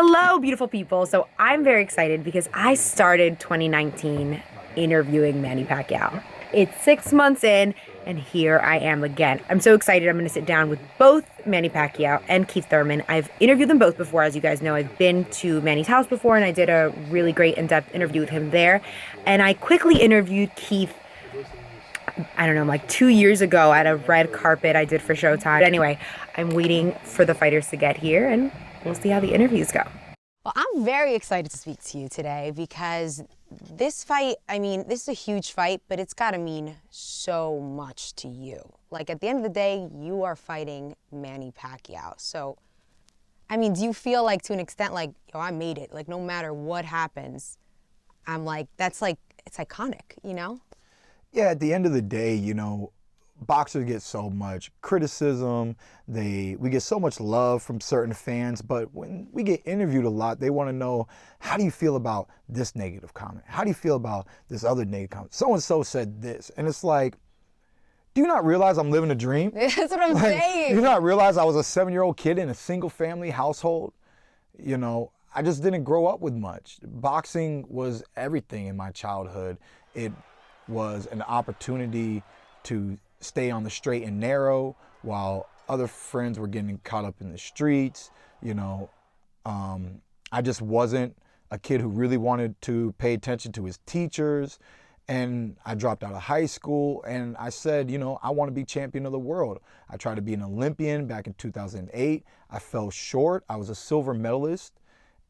Hello, beautiful people. So I'm very excited because I started 2019 interviewing Manny Pacquiao. It's 6 months in, and here I am again. I'm so excited. I'm going to sit down with both Manny Pacquiao and Keith Thurman. I've interviewed them both before. As you guys know, I've been to Manny's house before, and I did a really great in-depth interview with him there. And I quickly interviewed Keith, I don't know, like 2 years ago at a red carpet I did for Showtime. But anyway, I'm waiting for the fighters to get here, and we'll see how the interviews go. Well, I'm very excited to speak to you today because this fight, this is a huge fight, but it's got to mean so much to you. Like, at the end of the day, you are fighting Manny Pacquiao. So, do you feel like, to an extent, like, yo, I made it? Like, no matter what happens, I'm like, it's iconic, you know? Yeah, at the end of the day, boxers get so much criticism, we get so much love from certain fans, but when we get interviewed a lot, they want to know, how do you feel about this negative comment? How do you feel about this other negative comment? So-and-so said this. And it's like, do you not realize I'm living a dream? That's what I'm saying. Do you not realize I was a 7-year-old kid in a single family household? I just didn't grow up with much. Boxing was everything in my childhood. It was an opportunity to stay on the straight and narrow while other friends were getting caught up in the streets. I just wasn't a kid who really wanted to pay attention to his teachers. And I dropped out of high school and I said, I want to be champion of the world. I tried to be an Olympian back in 2008. I fell short. I was a silver medalist.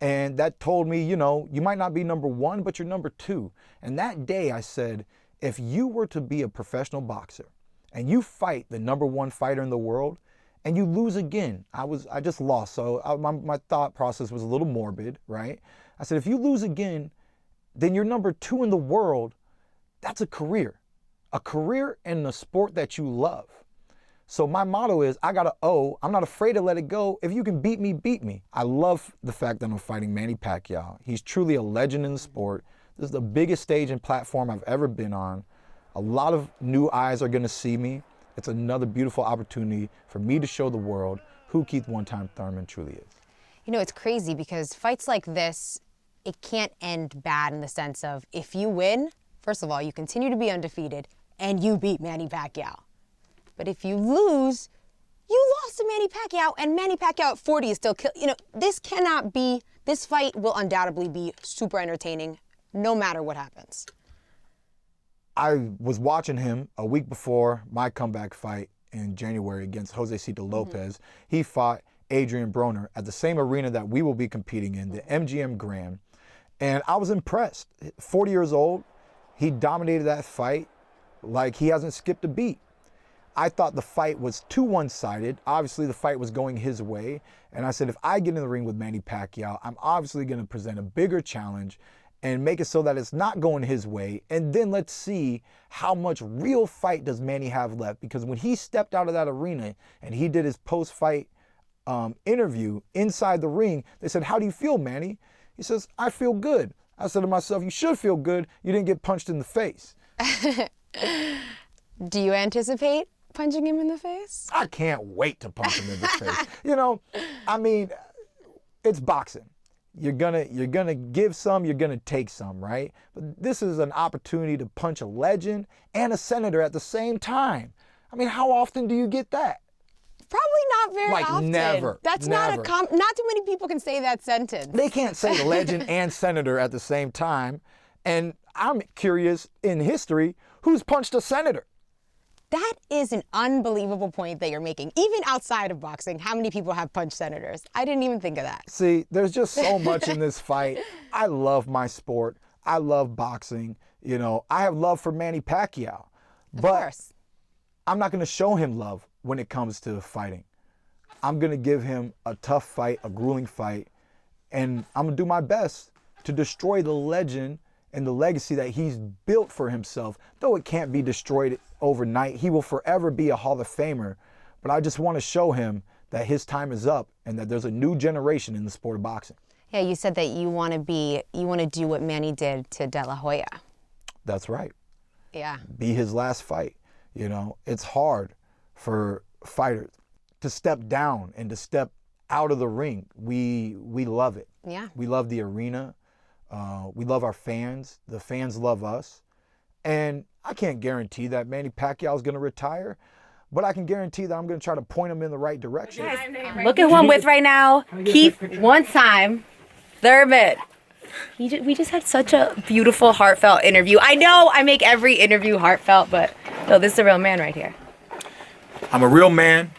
And that told me, you might not be number one, but you're number two. And that day I said, if you were to be a professional boxer and you fight the number one fighter in the world and you lose again, I just lost. So my thought process was a little morbid, right? I said, if you lose again, then you're number two in the world. That's a career in the sport that you love. So my motto is, I'm not afraid to let it go. If you can beat me, beat me. I love the fact that I'm fighting Manny Pacquiao. He's truly a legend in the sport. This is the biggest stage and platform I've ever been on. A lot of new eyes are gonna see me. It's another beautiful opportunity for me to show the world who Keith "One-Time" Thurman truly is. It's crazy because fights like this, it can't end bad in the sense of, if you win, first of all, you continue to be undefeated and you beat Manny Pacquiao. But if you lose, you lost to Manny Pacquiao, and Manny Pacquiao at 40 is still this fight will undoubtedly be super entertaining no matter what happens. I was watching him a week before my comeback fight in January against Jose Cito Lopez. Mm-hmm. He fought Adrian Broner at the same arena that we will be competing in, the MGM Grand. And I was impressed. 40 years old, he dominated that fight like he hasn't skipped a beat. I thought the fight was too one-sided. Obviously, the fight was going his way. And I said, if I get in the ring with Manny Pacquiao, I'm obviously going to present a bigger challenge and make it so that it's not going his way. And then let's see how much real fight does Manny have left. Because when he stepped out of that arena and he did his post-fight interview inside the ring, they said, how do you feel, Manny? He says, I feel good. I said to myself, you should feel good. You didn't get punched in the face. Do you anticipate punching him in the face? I can't wait to punch him in the face. It's boxing. You're gonna give some, you're gonna take some, right? But this is an opportunity to punch a legend and a senator at the same time. How often do you get that? Probably not very often. Never. That's never. Not too many people can say that sentence. They can't say legend and senator at the same time. And I'm curious, in history, who's punched a senator? That is an unbelievable point that you're making. Even outside of boxing, how many people have punched senators? I didn't even think of that. See, there's just so much in this fight. I love my sport. I love boxing. I have love for Manny Pacquiao. Of course. I'm not going to show him love when it comes to fighting. I'm going to give him a tough fight, a grueling fight, and I'm going to do my best to destroy the legend and the legacy that he's built for himself. Though it can't be destroyed overnight, he will forever be a Hall of Famer. But I just want to show him that his time is up and that there's a new generation in the sport of boxing. Yeah, you said that you want to do what Manny did to De La Hoya. That's right. Yeah. Be his last fight. It's hard for fighters to step down and to step out of the ring, we love it. Yeah. We love the arena. We love our fans. The fans love us. And I can't guarantee that Manny Pacquiao is going to retire, but I can guarantee that I'm going to try to point him in the right direction. Look at who I'm with right now. Keith, one time, Thurman. We just had such a beautiful, heartfelt interview. I know I make every interview heartfelt, but no, this is a real man right here. I'm a real man.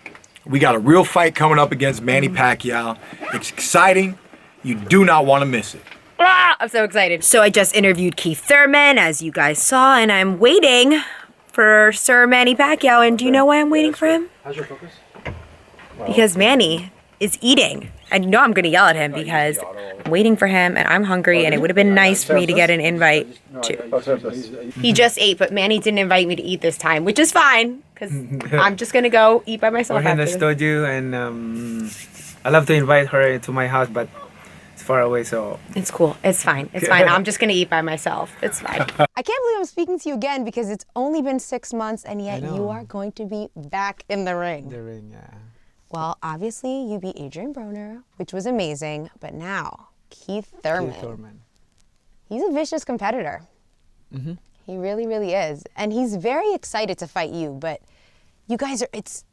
We got a real fight coming up against Manny Pacquiao. It's exciting. You do not want to miss it. Ah, I'm so excited. So I just interviewed Keith Thurman, as you guys saw, and I'm waiting for Sir Manny Pacquiao. And do you know why I'm waiting for him? How's your focus? Because Manny is eating. I know I'm going to yell at him because I'm waiting for him and I'm hungry, and it would have been nice for me to get an invite too. He just ate, but Manny didn't invite me to eat this time, which is fine because I'm just going to go eat by myself We're in after the this. studio, and I love to invite her to my house, but it's far away, so It's cool. It's fine. It's fine. I'm just going to eat by myself. It's fine. I can't believe I'm speaking to you again because it's only been 6 months and yet know. you are going to be back in the ring. the ring, yeah. Well, obviously you beat Adrian Broner, which was amazing, but now Keith Thurman. Keith Thurman. He's a vicious competitor. He really, really is. And he's very excited to fight you, but you guys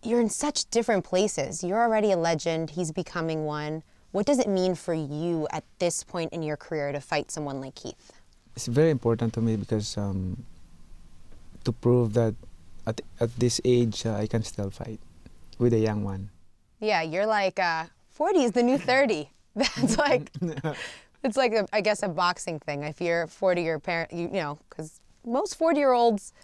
you're in such different places. You're already a legend, he's becoming one. What does it mean for you at this point in your career to fight someone like Keith? It's very important to me because to prove that at this age I can still fight with a young one. Yeah, you're like 40 is the new 30. That's like, it's like I guess a boxing thing. If you're 40, your parent, you know, because most 40-year-olds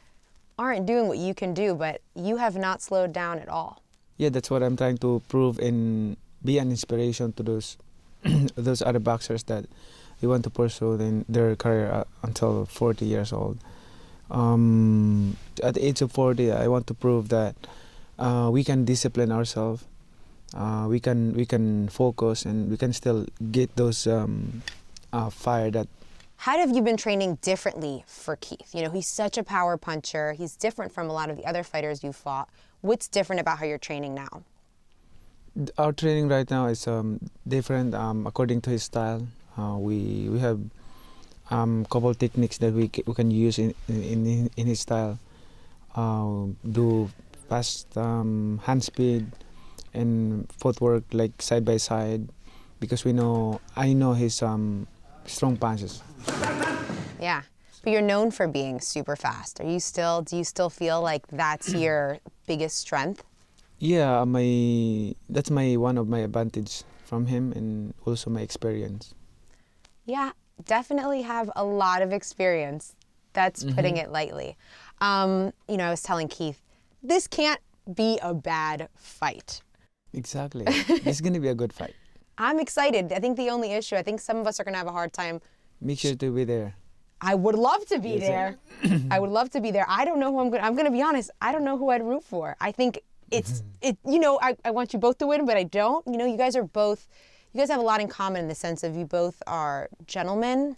aren't doing what you can do, but you have not slowed down at all. Yeah, that's what I'm trying to prove and be an inspiration to those those other boxers that they want to pursue their career until 40 years old. At the age of 40, I want to prove that we can discipline ourselves. We can focus, and we can still get those fire that. How have you been training differently for Keith? You know, he's such a power puncher. He's different from a lot of the other fighters you've fought. What's different about how you're training now? Our training right now is different according to his style. We have couple techniques that we can use in his style. Do fast hand speed and footwork like side by side, because I know his strong punches. Yeah, but you're known for being super fast. Do you still feel like that's your biggest strength? Yeah, that's one of my advantage from him, and also my experience. Yeah, definitely have a lot of experience. That's putting it lightly. You know, I was telling Keith, this can't be a bad fight. Exactly. It's going to be a good fight. I'm excited. I think the only issue, I think some of us are going to have a hard time. Make sure to be there. I would love to be there. I would love to be there. I don't know who I'm going to be honest. I don't know who I'd root for. I think you know, I want you both to win, but I don't. You know, you guys have a lot in common in the sense of you both are gentlemen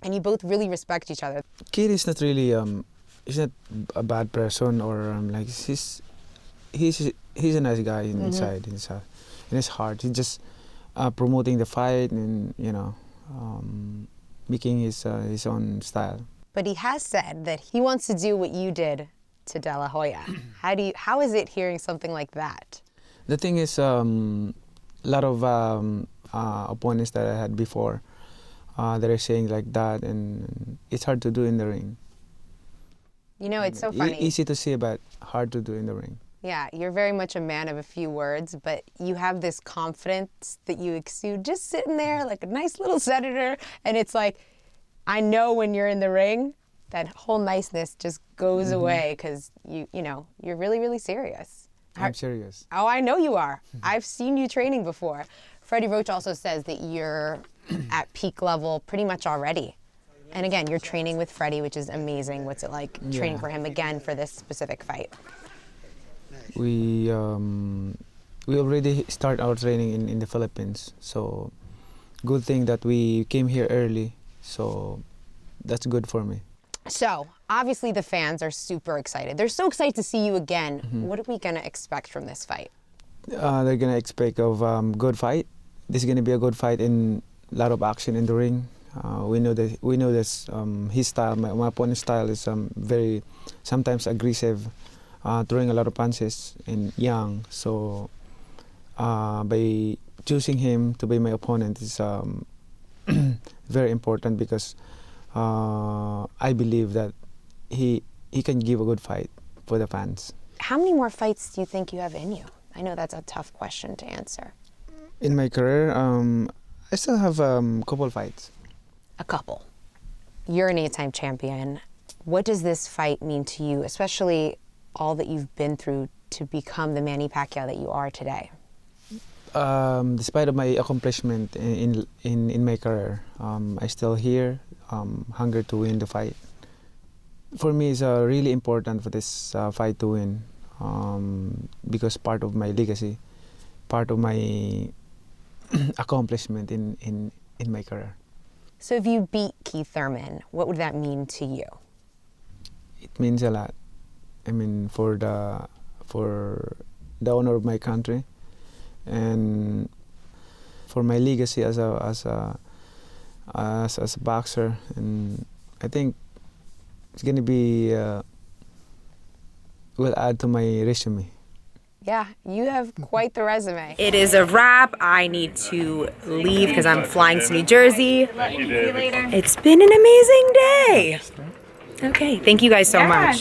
and you both really respect each other. Kid is not really, he's not a bad person, or like, he's a nice guy inside, in his heart. He's just promoting the fight and, you know, making his own style. But he has said that he wants to do what you did to De La Hoya. How is it hearing something like that? The thing is, a lot of opponents that I had before that are saying like that, and it's hard to do in the ring. You know, it's so funny. Easy to say, but hard to do in the ring. Yeah, you're very much a man of a few words, but you have this confidence that you exude just sitting there like a nice little senator, and it's like, I know when you're in the ring, that whole niceness just goes away because you know, you're really, really serious. I'm serious. Oh, I know you are. I've seen you training before. Freddie Roach also says that you're at peak level pretty much already. And again, you're training with Freddie, which is amazing. What's it like training for him again for this specific fight? We already start our training in the Philippines, so good thing that we came here early, so that's good for me. So, obviously the fans are super excited. They're so excited to see you again. What are we going to expect from this fight? they're gonna expect of good fight. This is gonna be a good fight in a lot of action in the ring. We know this his style, my opponent's style is very sometimes aggressive, throwing a lot of punches and young. So by choosing him to be my opponent is very important because I believe that he can give a good fight for the fans. How many more fights do you think you have in you? I know that's a tough question to answer. In my career, I still have a couple fights. A couple. You're an 8-time champion. What does this fight mean to you, especially all that you've been through to become the Manny Pacquiao that you are today? Despite of my accomplishment in my career, I still here, hunger to win the fight. For me, it's really important for this fight to win because part of my legacy, part of my accomplishment in my career. So if you beat Keith Thurman, what would that mean to you? It means a lot. I mean, for the honor of my country, and for my legacy as a boxer, and I think it's gonna be will add to my resume. Yeah, you have quite the resume. It is a wrap. I need to leave because I'm flying to New Jersey. See you later. It's been an amazing day. Okay, thank you guys so much.